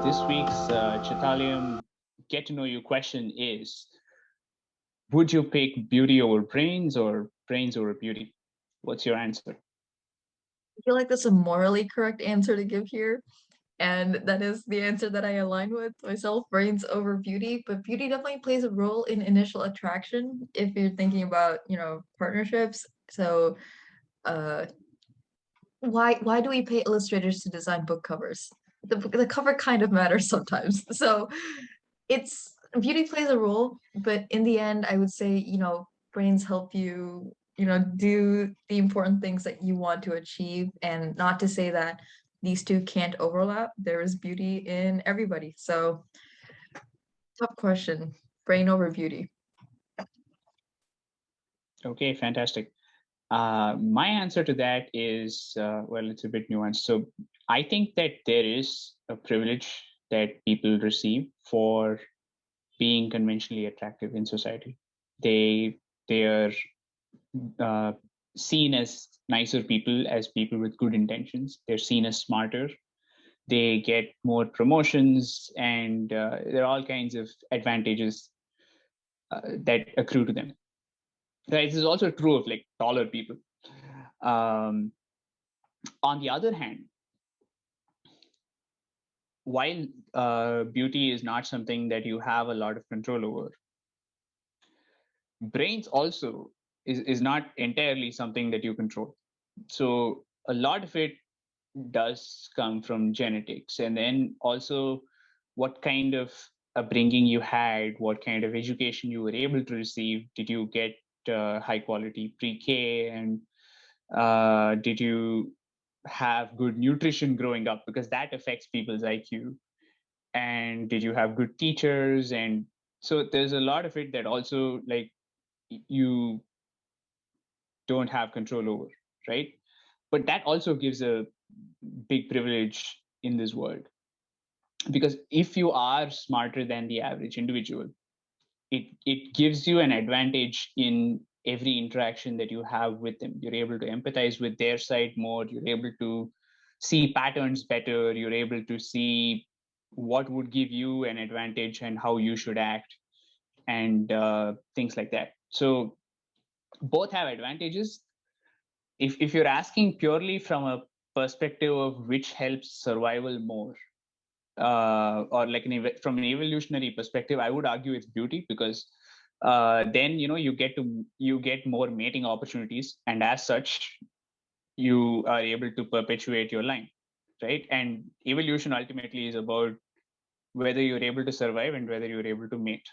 this week's Chitalayam Get to Know You question is, would you pick beauty over brains or brains over beauty? What's your answer? I feel like that's a morally correct answer to give here. And that is the answer that I align with myself, brains over beauty. But beauty definitely plays a role in initial attraction if you're thinking about, partnerships. So uh why do we pay illustrators to design book covers? The cover kind of matters sometimes. So it's beauty plays a role, but in the end, I would say, brains help you, do the important things that you want to achieve, and not to say that these two can't overlap. There is beauty in everybody. So, tough question. Brain over beauty. Okay, fantastic. My answer to that is, well, it's a bit nuanced. So I think that there is a privilege that people receive for being conventionally attractive in society. They are seen as nicer people, as people with good intentions. They're seen as smarter. They get more promotions, and there are all kinds of advantages that accrue to them. Right? This is also true of like taller people. On the other hand, while beauty is not something that you have a lot of control over, brains also is not entirely something that you control. So a lot of it does come from genetics, and then also what kind of upbringing you had, what kind of education you were able to receive. Did you get high quality pre-K, and did you have good nutrition growing up, because that affects people's IQ? And did you have good teachers? And so there's a lot of it that also like you don't have control over, right? But that also gives a big privilege in this world, because if you are smarter than the average individual, it gives you an advantage in every interaction that you have with them. You're able to empathize with their side more. You're able to see patterns better. You're able to see what would give you an advantage and how you should act, and things like that. So both have advantages. If you're asking purely from a perspective of which helps survival more, or like from an evolutionary perspective, I would argue it's beauty, because then you get more mating opportunities, and as such you are able to perpetuate your line, right? And evolution ultimately is about whether you're able to survive and whether you're able to mate.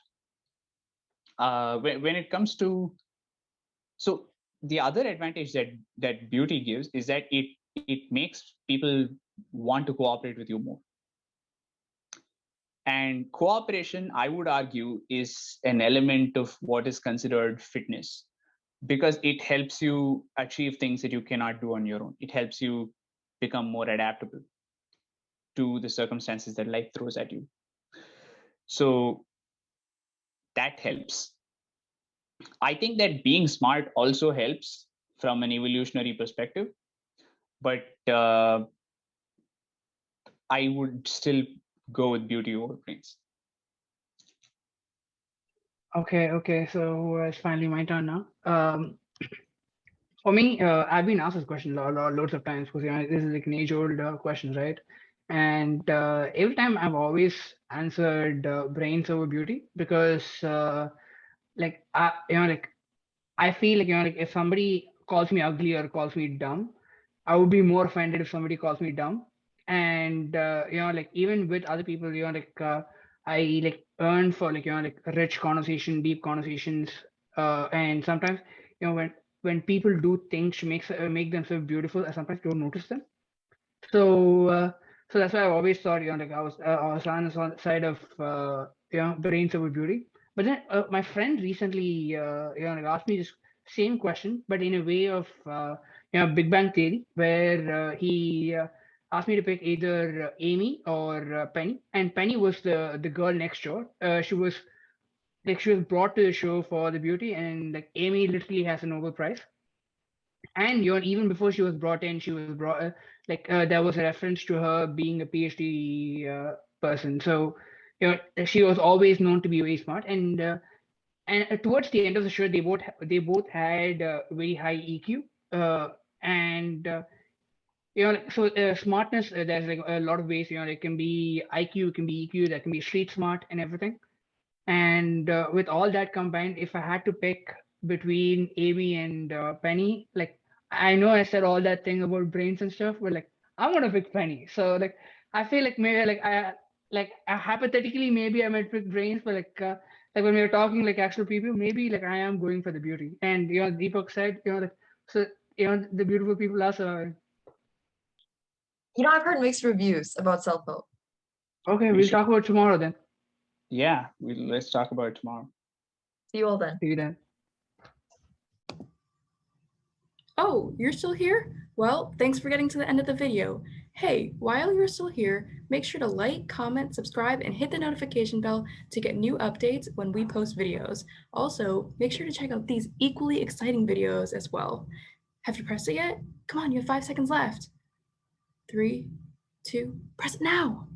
When it comes to, so the other advantage that beauty gives is that it makes people want to cooperate with you more. And cooperation, I would argue, is an element of what is considered fitness, because it helps you achieve things that you cannot do on your own. It helps you become more adaptable to the circumstances that life throws at you. So that helps. I think that being smart also helps from an evolutionary perspective, but I would still go with beauty over brains. Okay. So it's finally my turn now. For me, I've been asked this question loads of times, because this is like an age-old question, right? And every time I've always answered brains over beauty, because like I feel like like if somebody calls me ugly or calls me dumb, I would be more offended if somebody calls me dumb. And like even with other people, I like earn for like rich conversation, deep conversations, and sometimes when people do things to make themselves beautiful, I sometimes don't notice them. So so that's why I've always thought like I was on the side of brains over beauty. But then my friend recently like asked me this same question, but in a way of Big Bang Theory, where he asked me to pick either Amy or Penny, and Penny was the girl next door. She was brought to the show for the beauty, and like Amy literally has a Nobel Prize. And even before she was brought in, she was brought there was a reference to her being a PhD person. So, she was always known to be very smart, and towards the end of the show, they both had very high EQ, and so smartness. There's like a lot of ways. It can be IQ, it can be EQ, that can be street smart and everything. And with all that combined, if I had to pick between Amy and Penny, like I know I said all that thing about brains and stuff, but like I'm gonna pick Penny. So like I feel like maybe hypothetically maybe I might pick brains, but like when we were talking like actual people, maybe like I am going for the beauty. And Deepak said, like so the beautiful people are surviving. I've heard mixed reviews about self-help. Okay, we'll talk about tomorrow then. Yeah, let's talk about it tomorrow. See you all then. See you then. Oh, you're still here? Well, thanks for getting to the end of the video. Hey, while you're still here, make sure to like, comment, subscribe, and hit the notification bell to get new updates when we post videos. Also, make sure to check out these equally exciting videos as well. Have you pressed it yet? Come on, you have 5 seconds left. 3, 2, press it now.